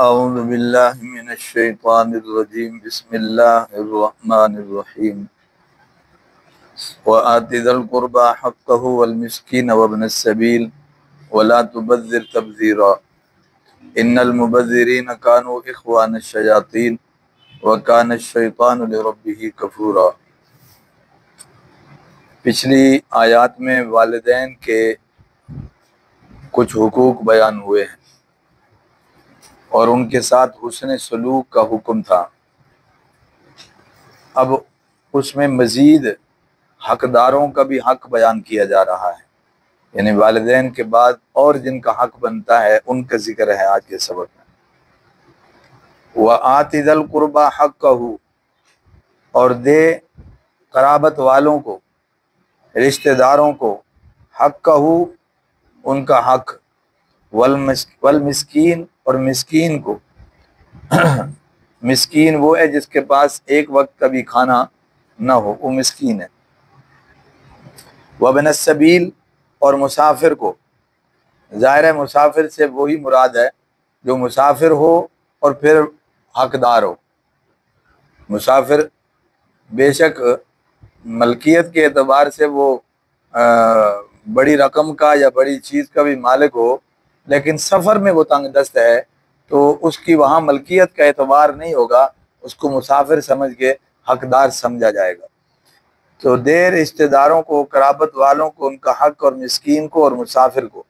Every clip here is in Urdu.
اعوذ باللہ من الشیطان الرجیم بسم اللہ الرحمن الرحیم وآت ذا القربى حقه والمسکین وابن السبیل ولا تبذر تبذیرا ان المبذرین كانوا اخوان الشیاطین وکان الشیطان لربہ کفورا۔ پچھلی آیات میں والدین کے کچھ حقوق بیان ہوئے ہیں اور ان کے ساتھ حسن سلوک کا حکم تھا۔ اب اس میں مزید حقداروں کا بھی حق بیان کیا جا رہا ہے، یعنی والدین کے بعد اور جن کا حق بنتا ہے ان کا ذکر ہے آج کے سبق میں۔ وَآتِ ذَا الْقُرْبَى حَقَّهُ، اور دے قرابت والوں کو، رشتہ داروں کو، حقہ، ان کا حق، والمسکین، اور مسکین کو۔ مسکین وہ ہے جس کے پاس ایک وقت کا بھی کھانا نہ ہو، وہ مسکین ہے۔ وابن السبیل، اور مسافر کو۔ ظاہر ہے مسافر سے وہی مراد ہے جو مسافر ہو اور پھر حقدار ہو۔ مسافر بے شک ملکیت کے اعتبار سے وہ بڑی رقم کا یا بڑی چیز کا بھی مالک ہو، لیکن سفر میں وہ تنگ دست ہے تو اس کی وہاں ملکیت کا اعتبار نہیں ہوگا، اس کو مسافر سمجھ کے حقدار سمجھا جائے گا۔ تو دیر رشتہ داروں کو، قرابت والوں کو ان کا حق، اور مسکین کو اور مسافر کو۔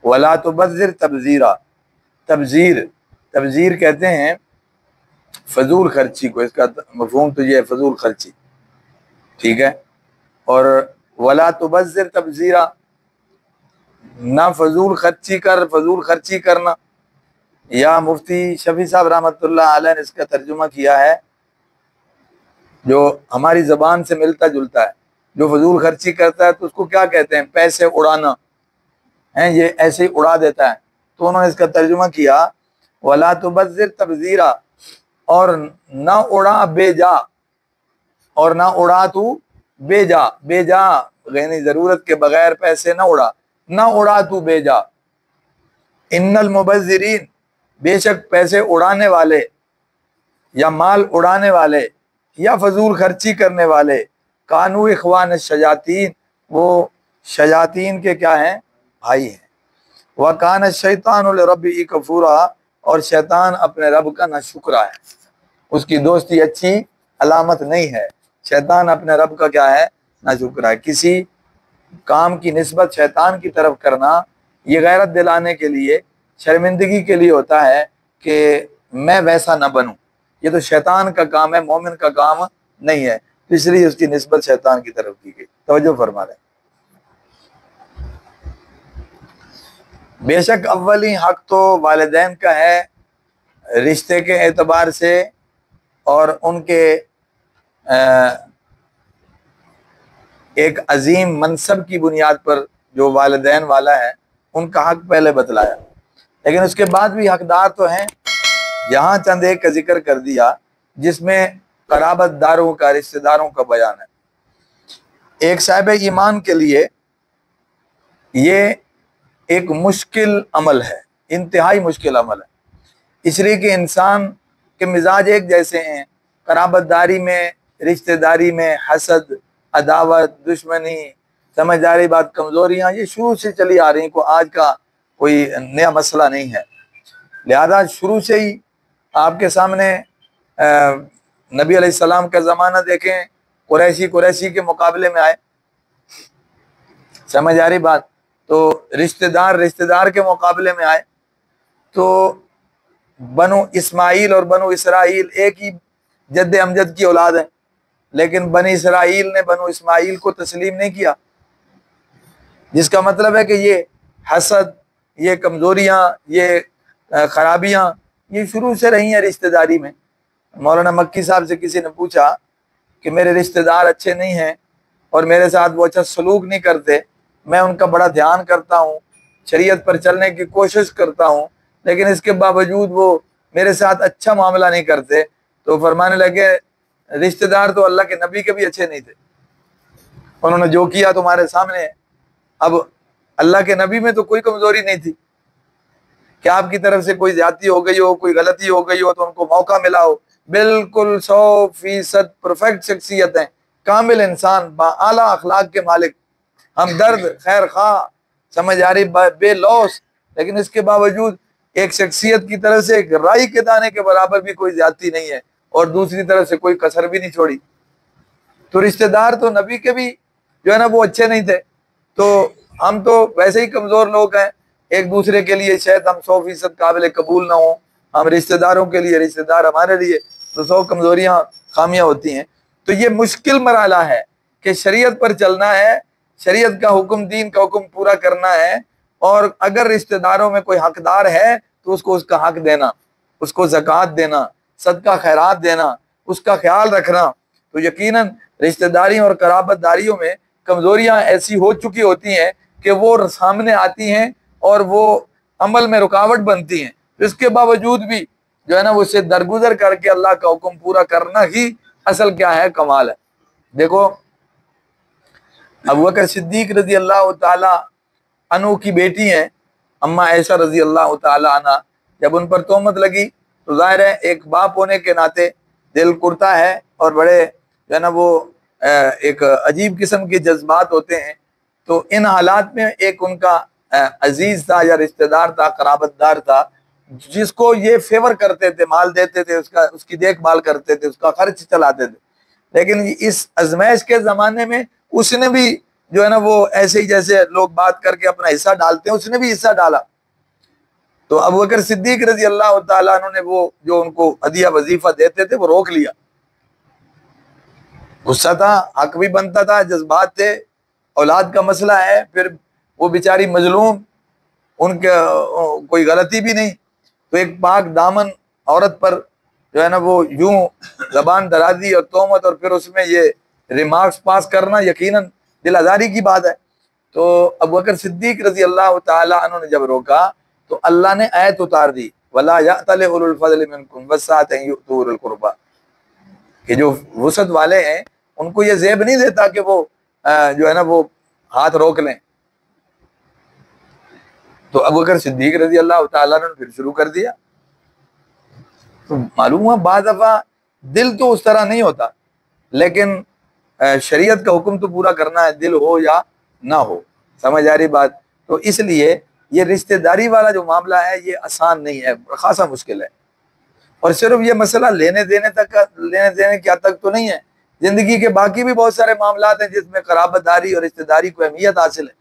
ولا تبذر تبذیرا، تبذیر کہتے ہیں فضول خرچی کو، اس کا مفہوم تو یہ ہے فضول خرچی، ٹھیک ہے۔ اور ولا تبذر تبذیرا، نہ فضول خرچی کر، فضول خرچی کرنا، یا مفتی شفیع صاحب رحمۃ اللہ علیہ نے اس کا ترجمہ کیا ہے جو ہماری زبان سے ملتا جلتا ہے۔ جو فضول خرچی کرتا ہے تو اس کو کیا کہتے ہیں؟ پیسے اڑانا ہیں، یہ ایسے ہی اڑا دیتا ہے۔ تو انہوں نے اس کا ترجمہ کیا ولا تبذر تبذیرا، اور نہ اڑا بے جا، اور نہ اڑا تو بے جا، بے جا یعنی ضرورت کے بغیر پیسے نہ اڑا، نہ اڑا تو بے جا۔ ان المبذرین، بے شک پیسے اڑانے والے یا مال اڑانے والے یا فضول خرچی کرنے والے، کانو اخوان الشیاطین، وہ شیاطین کے کیا ہیں؟ بھائی ہیں۔ وَكَانَ الشَّيْطَانُ لِرَبِّهِ كَفُورًا، اور شیطان اپنے رب کا ناشکرا ہے، اس کی دوستی اچھی علامت نہیں ہے۔ شیطان اپنے رب کا کیا ہے؟ ناشکرا ہے۔ کسی کام کی نسبت شیطان کی طرف کرنا یہ غیرت دلانے کے لیے، شرمندگی کے لیے ہوتا ہے کہ میں ویسا نہ بنوں۔ یہ تو شیطان کا کام ہے، مومن کا کام نہیں ہے، اس لیے اس کی نسبت شیطان کی طرف کی گئی۔ توجہ فرما رہے ہیں۔ بے شک اولی حق تو والدین کا ہے رشتے کے اعتبار سے، اور ان کے ایک عظیم منصب کی بنیاد پر جو والدین والا ہے ان کا حق پہلے بتلایا، لیکن اس کے بعد بھی حقدار تو ہیں۔ یہاں چند ایک کا ذکر کر دیا جس میں قرابت داروں کا، رشتہ داروں کا بیان ہے۔ ایک صاحب ایمان کے لیے یہ ایک مشکل عمل ہے، انتہائی مشکل عمل ہے، اس لیے کہ انسان کے مزاج ایک جیسے ہیں۔ قرابت داری میں، رشتہ داری میں حسد، عداوت، دشمنی، سمجھداری بات، کمزوریاں یہ شروع سے چلی آ رہی ہیں، کوئی آج کا کوئی نیا مسئلہ نہیں ہے۔ لہذا شروع سے ہی آپ کے سامنے نبی علیہ السلام کا زمانہ دیکھیں، قریشی کے مقابلے میں آئے، سمجھ آ رہی بات؟ تو رشتہ دار کے مقابلے میں آئے، تو بنو اسماعیل اور بنو اسرائیل ایک ہی جد امجد کی اولاد ہیں، لیکن بنی اسرائیل نے بنو اسماعیل کو تسلیم نہیں کیا، جس کا مطلب ہے کہ یہ حسد، یہ کمزوریاں، یہ خرابیاں یہ شروع سے رہی ہیں رشتہ داری میں۔ مولانا مکی صاحب سے کسی نے پوچھا کہ میرے رشتہ دار اچھے نہیں ہیں اور میرے ساتھ وہ اچھا سلوک نہیں کرتے، میں ان کا بڑا دھیان کرتا ہوں، شریعت پر چلنے کی کوشش کرتا ہوں، لیکن اس کے باوجود وہ میرے ساتھ اچھا معاملہ نہیں کرتے۔ تو فرمانے لگے رشتہ دار تو اللہ کے نبی کے بھی اچھے نہیں تھے، انہوں نے جو کیا تمہارے سامنے ہے۔ اب اللہ کے نبی میں تو کوئی کمزوری نہیں تھی، کہ آپ کی طرف سے کوئی زیادتی ہو گئی ہو, کوئی غلطی ہو گئی ہو تو ان کو موقع ملا ہو. بالکل 100% پرفیکٹ شخصیت ہیں, کامل انسان, باعلیٰ اخلاق کے مالک, ہمدرد, خیر خواہ, سمجھ آ رہی, بے لوث, لیکن اس کے باوجود ایک شخصیت کی طرف سے ایک رائی کے دانے کے برابر بھی کوئی زیادتی نہیں ہے, اور دوسری طرف سے کوئی کسر بھی نہیں چھوڑی. تو رشتہ دار تو نبی کے بھی جو ہے نا وہ اچھے نہیں تھے, تو ہم تو ویسے ہی کمزور لوگ ہیں, ایک دوسرے کے لیے شاید ہم 100% قابل قبول نہ ہوں, ہم رشتہ داروں کے لیے, رشتہ دار ہمارے لیے تو 100 کمزوریاں خامیاں ہوتی ہیں. تو یہ مشکل مرحلہ ہے کہ شریعت پر چلنا ہے, شریعت کا حکم, دین کا حکم پورا کرنا ہے, اور اگر رشتہ داروں میں کوئی حقدار ہے تو اس کو اس کا حق دینا, اس کو زکوٰۃ دینا, صدقہ خیرات دینا, اس کا خیال رکھنا. تو یقیناً رشتہ داریوں اور قرابت داریوں میں کمزوریاں ایسی ہو چکی ہوتی ہیں کہ وہ سامنے آتی ہیں اور وہ عمل میں رکاوٹ بنتی ہیں. اس کے باوجود بھی جو ہے نا وہ اسے درگزر کر کے اللہ کا حکم پورا کرنا ہی اصل کیا ہے, کمال ہے. دیکھو ابوبکر صدیق رضی اللہ تعالی عنہ کی بیٹی ہیں اما عائشہ رضی اللہ تعالی عنہ, جب ان پر تہمت لگی تو ظاہر ہے ایک باپ ہونے کے ناطے دل کرتا ہے, اور بڑے جو ہے نا وہ ایک عجیب قسم کے جذبات ہوتے ہیں. تو ان حالات میں ایک ان کا عزیز تھا یا رشتہ دار تھا, قرابت دار تھا, جس کو یہ فیور کرتے تھے, مال دیتے تھے, اس کی دیکھ بھال کرتے تھے, اس کا خرچ چلاتے تھے. لیکن اس ازمائش کے زمانے میں اس نے بھی جو ہے نا وہ ایسے ہی جیسے لوگ بات کر کے اپنا حصہ ڈالتے ہیں, اس نے بھی حصہ ڈالا. تو ابوبکر صدیق رضی اللہ تعالیٰ عنہ نے وہ جو ان کو ہدیہ وظیفہ دیتے تھے وہ روک لیا. غصہ تھا, حق بھی بنتا تھا, جذبات تھے, اولاد کا مسئلہ ہے, پھر وہ بیچاری مظلوم, ان کے کوئی غلطی بھی نہیں. تو ایک پاک دامن عورت پر جو ہے نا وہ یوں زبان درازی اور تہمت, اور پھر اس میں یہ ریمارکس پاس کرنا یقیناً دل آزاری کی بات ہے. تو ابوبکر صدیق رضی اللہ تعالی عنہ نے جب روکا تو اللہ نے آیت اتار دی, وَلَا يَأْتَلِ أُولُو الْفَضْلِ مِنْكُمْ وَالسَّعَةِ أَن يُؤْتُوا أُولِي الْقُرْبَىٰ, کہ جو وسعت والے ہیں ان کو یہ زیب نہیں دیتا کہ وہ جو ہے نا وہ ہاتھ روک لیں. تو ابوبکر صدیق رضی اللہ تعالیٰ نے پھر شروع کر دیا. تو معلوم ہوا بعض دفعہ دل تو اس طرح نہیں ہوتا, لیکن شریعت کا حکم تو پورا کرنا ہے, دل ہو یا نہ ہو, سمجھ آ رہی بات. تو اس لیے یہ رشتہ داری والا جو معاملہ ہے یہ آسان نہیں ہے, خاصا مشکل ہے. اور صرف یہ مسئلہ لینے دینے کی حد تک تو نہیں ہے, زندگی کے باقی بھی بہت سارے معاملات ہیں جس میں قرابت داری اور رشتہ داری کو اہمیت حاصل ہے,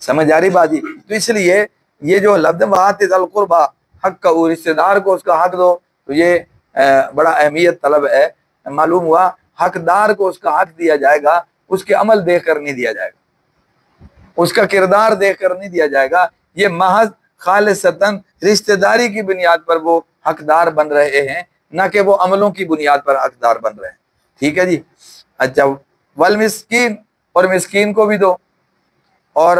سمجھ آ رہی بات ہی. تو اس لیے یہ جو لفظ وآت ذی القربیٰ, حق کا, رشتہ دار کو اس کا حق دو, تو یہ بڑا اہمیت طلب ہے. معلوم ہوا حقدار کو اس کا حق دیا جائے گا, اس کے عمل دیکھ کر نہیں دیا جائے گا, اس کا کردار دیکھ کر نہیں دیا جائے گا. یہ محض خالصتاً رشتہ داری کی بنیاد پر وہ حقدار بن رہے ہیں, نہ کہ وہ عملوں کی بنیاد پر حقدار بن رہے ہیں. ٹھیک ہے جی. اچھا, والمسکین, اور مسکین کو بھی دو, اور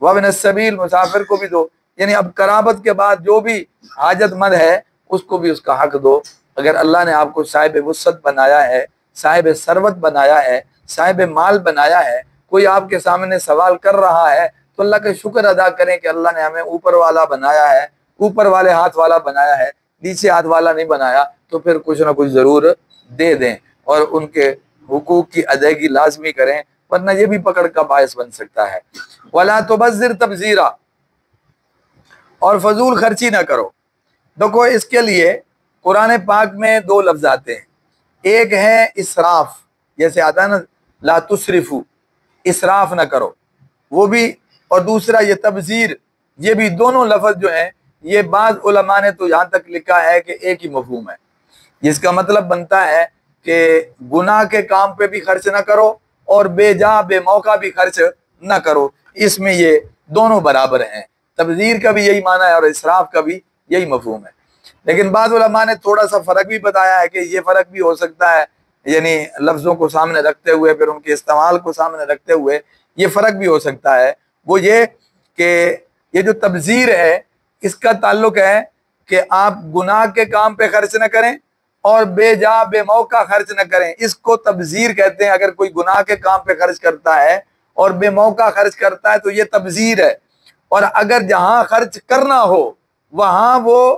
وابن السبیل, مسافر کو بھی دو. یعنی اب قرابت کے بعد جو بھی حاجت مند ہے اس کو بھی اس کا حق دو. اگر اللہ نے آپ کو صاحب وسعت بنایا ہے, صاحب ثروت بنایا ہے, صاحب مال بنایا ہے, کوئی آپ کے سامنے سوال کر رہا ہے تو اللہ کا شکر ادا کریں کہ اللہ نے ہمیں اوپر والا بنایا ہے, اوپر والے ہاتھ والا بنایا ہے, نیچے ہاتھ والا نہیں بنایا. تو پھر کچھ نہ کچھ ضرور دے دیں اور ان کے حقوق کی ادائیگی لازمی کریں, ورنہ یہ بھی پکڑ کا باعث بن سکتا ہے. وَلَا تُبَذِّرْ تَبْذِيرًا, اور فضول خرچی نہ کرو. دیکھو اس کے لیے قرآن پاک میں دو لفظ آتے ہیں, ایک ہے اسراف, جیسے آتا ہے نا لا تسرفو, اسراف نہ کرو, وہ بھی, اور دوسرا یہ تبذیر. یہ بھی دونوں لفظ جو ہیں یہ بعض علماء نے تو یہاں تک لکھا ہے کہ ایک ہی مفہوم ہے, جس کا مطلب بنتا ہے کہ گناہ کے کام پہ بھی خرچ نہ کرو اور بے جا بے موقع بھی خرچ نہ کرو. اس میں یہ دونوں برابر ہیں, تبذیر کا بھی یہی معنی ہے اور اسراف کا بھی یہی مفہوم ہے. لیکن بعض علماء نے تھوڑا سا فرق بھی بتایا ہے کہ یہ فرق بھی ہو سکتا ہے, یعنی لفظوں کو سامنے رکھتے ہوئے, پھر ان کے استعمال کو سامنے رکھتے ہوئے یہ فرق بھی ہو سکتا ہے. وہ یہ کہ یہ جو تبذیر ہے اس کا تعلق ہے کہ آپ گناہ کے کام پہ خرچ نہ کریں اور بے جا بے موقع خرچ نہ کریں, اس کو تبذیر کہتے ہیں. اگر کوئی گناہ کے کام پہ خرچ کرتا ہے اور بے موقع خرچ کرتا ہے تو یہ تبذیر ہے. اور اگر جہاں خرچ کرنا ہو وہاں وہ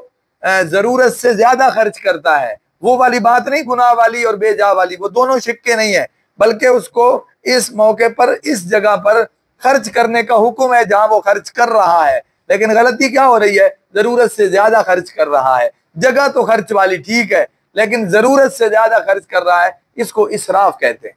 ضرورت سے زیادہ خرچ کرتا ہے. وہ والی بات نہیں گناہ والی اور بے جا والی, وہ دونوں شکے نہیں ہیں, بلکہ اس کو اس موقع پر اس جگہ پر خرچ کرنے کا حکم ہے جہاں وہ خرچ کر رہا ہے. لیکن غلطی کیا ہو رہی ہے؟ ضرورت سے زیادہ خرچ کر رہا ہے. جگہ تو خرچ والی ٹھیک ہے, لیکن ضرورت سے زیادہ خرچ کر رہا ہے, اس کو اسراف کہتے ہیں.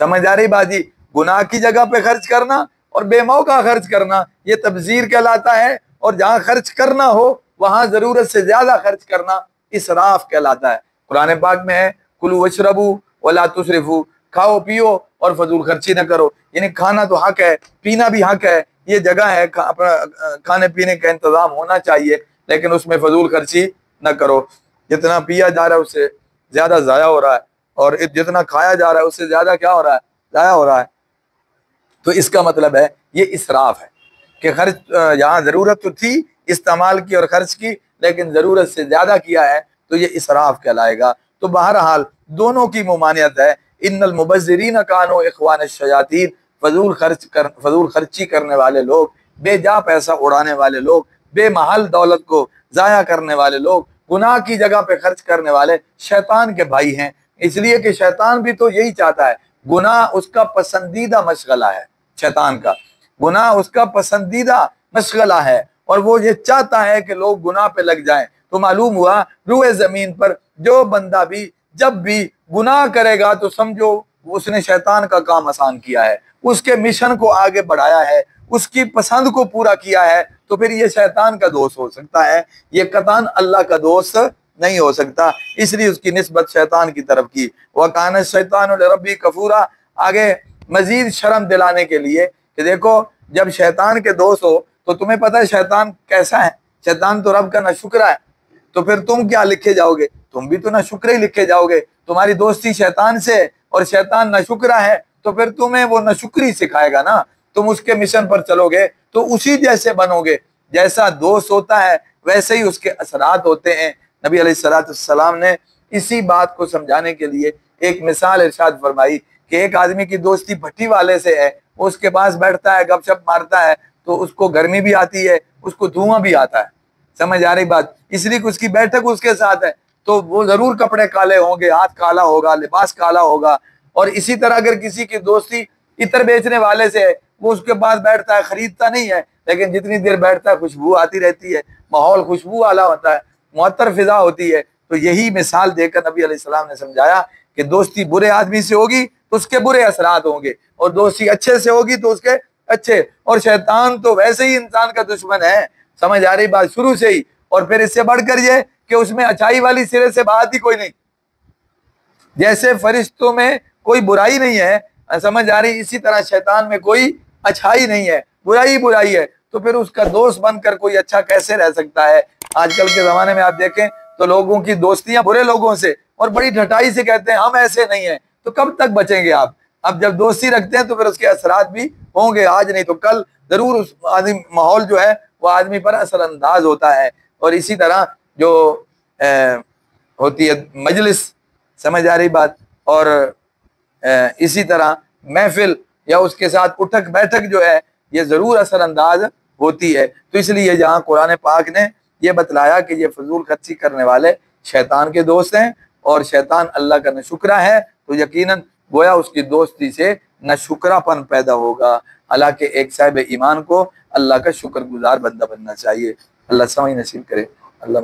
سمجھ آ رہی بات جی؟ گناہ کی جگہ پہ خرچ کرنا اور بے موقع خرچ کرنا یہ تبذیر کہلاتا ہے, اور جہاں خرچ کرنا ہو وہاں ضرورت سے زیادہ خرچ کرنا اسراف کہلاتا ہے. قرآن پاک میں ہے کلوا واشربوا ولا تسرفوا, کھاؤ پیو اور فضول خرچی نہ کرو. یعنی کھانا تو حق ہے, پینا بھی حق ہے, یہ جگہ ہے کھانے پینے کا انتظام ہونا چاہیے, لیکن اس میں فضول خرچی نہ کرو. جتنا پیا جا رہا ہے اس سے زیادہ ضائع ہو رہا ہے, اور جتنا کھایا جا رہا ہے اس سے زیادہ کیا ہو رہا ہے؟ ضائع ہو رہا ہے. تو اس کا مطلب ہے یہ اسراف ہے کہ خرچ یہاں ضرورت تو تھی استعمال کی اور خرچ کی, لیکن ضرورت سے زیادہ کیا ہے تو یہ اسراف کہلائے گا. تو بہرحال دونوں کی ممانعت ہے. ان المبذرین کانوا اخوان الشیاطین, فضول خرچی کرنے والے لوگ, بے جا پیسہ اڑانے والے لوگ, بے محل دولت کو ضائع کرنے والے لوگ, گناہ کی جگہ پہ خرچ کرنے والے شیطان کے بھائی ہیں. اس لیے کہ شیطان بھی تو یہی چاہتا ہے, گناہ اس کا پسندیدہ مشغلہ ہے. شیطان کا گناہ اس کا پسندیدہ مشغلہ ہے, اور وہ یہ چاہتا ہے کہ لوگ گناہ پہ لگ جائیں. تو معلوم ہوا روئے زمین پر جو بندہ بھی جب بھی گناہ کرے گا تو سمجھو اس نے شیطان کا کام آسان کیا ہے, اس کے مشن کو آگے بڑھایا ہے, اس کی پسند کو پورا کیا ہے. تو پھر یہ شیطان کا دوست ہو سکتا ہے, یہ قطعاً اللہ کا دوست نہیں ہو سکتا. اس لیے اس کی نسبت شیطان کی طرف کی. وَكَانَ الشَّيْطَانُ لِرَبِّهِ كَفُورًا, آگے مزید شرم دلانے کے لیے کہ دیکھو جب شیطان کے دوست ہو تو تمہیں پتہ ہے شیطان کیسا ہے. شیطان تو رب کا ناشکرا ہے, تو پھر تم کیا لکھے جاؤ گے؟ تم بھی تو ناشکرے ہی لکھے جاؤ گے. تمہاری دوستی شیطان سے اور شیطان ناشکرا ہے, تو پھر تمہیں وہ ناشکری سکھائے گا نا. تم اس کے مشن پر چلو گے تو اسی جیسے بنو گے. جیسا دوست ہوتا ہے ویسے ہی اس کے اثرات ہوتے ہیں. نبی علیہ السلام نے اسی بات کو سمجھانے کے لیے ایک مثال ارشاد فرمائی کہ ایک آدمی کی دوستی بھٹی والے سے ہے, وہ اس کے پاس بیٹھتا ہے, گپ شپ مارتا ہے, تو اس کو گرمی بھی آتی ہے, اس کو دھواں بھی آتا ہے. سمجھ آ رہی بات؟ اس لیے کہ اس کی بیٹھک اس کے ساتھ ہے, تو وہ ضرور کپڑے کالے ہوں گے, ہاتھ کالا ہوگا, لباس کالا ہوگا. اور اسی طرح اگر کسی کی دوستی عطر بیچنے والے سے ہے, وہ اس کے پاس بیٹھتا ہے, خریدتا نہیں ہے, لیکن جتنی دیر بیٹھتا ہے خوشبو آتی رہتی ہے, ماحول خوشبو والا ہوتا ہے, معطر فضا ہوتی ہے. تو یہی مثال دے کر نبی علیہ السلام نے سمجھایا کہ دوستی برے آدمی سے ہوگی تو اس کے برے اثرات ہوں گے, اور دوستی اچھے سے ہوگی تو اس کے اچھے. اور شیطان تو ویسے ہی انسان کا دشمن ہے, سمجھ آ رہی بات, شروع سے ہی. اور پھر اس سے بڑھ کر یہ کہ اس میں اچھائی والی سرے سے بات ہی کوئی نہیں. جیسے فرشتوں میں کوئی برائی نہیں ہے, سمجھ آ رہی, اسی طرح شیطان میں کوئی اچھائی نہیں ہے, برائی برائی ہے. تو پھر اس کا دوست بن کر کوئی اچھا کیسے رہ سکتا ہے؟ آج کل کے زمانے میں آپ دیکھیں تو لوگوں کی دوستیاں برے لوگوں سے اور بڑی ڈھٹائی سے کہتے ہیں ہم ایسے نہیں ہیں. تو کب تک بچیں گے آپ؟ اب جب دوستی رکھتے ہیں تو پھر اس کے اثرات بھی ہوں گے, آج نہیں تو کل ضرور. اس آدمی ماحول جو ہے وہ آدمی پر اثر انداز ہوتا ہے. اور اسی طرح جو ہوتی ہے مجلس, سمجھ آ رہی بات, اور اسی طرح محفل یا اس کے ساتھ اٹھک بیٹھک جو ہے یہ ضرور اثر انداز ہوتی ہے. تو اس لیے جہاں قرآن پاک نے یہ بتلایا کہ یہ فضول خرچی کرنے والے شیطان کے دوست ہیں, اور شیطان اللہ کا ناشکرا ہے, تو یقیناً گویا اس کی دوستی سے ناشکرا پن پیدا ہوگا. حالانکہ ایک صاحب ایمان کو اللہ کا شکر گزار بندہ بننا چاہیے. اللہ سمجھ نصیب کرے. اللہ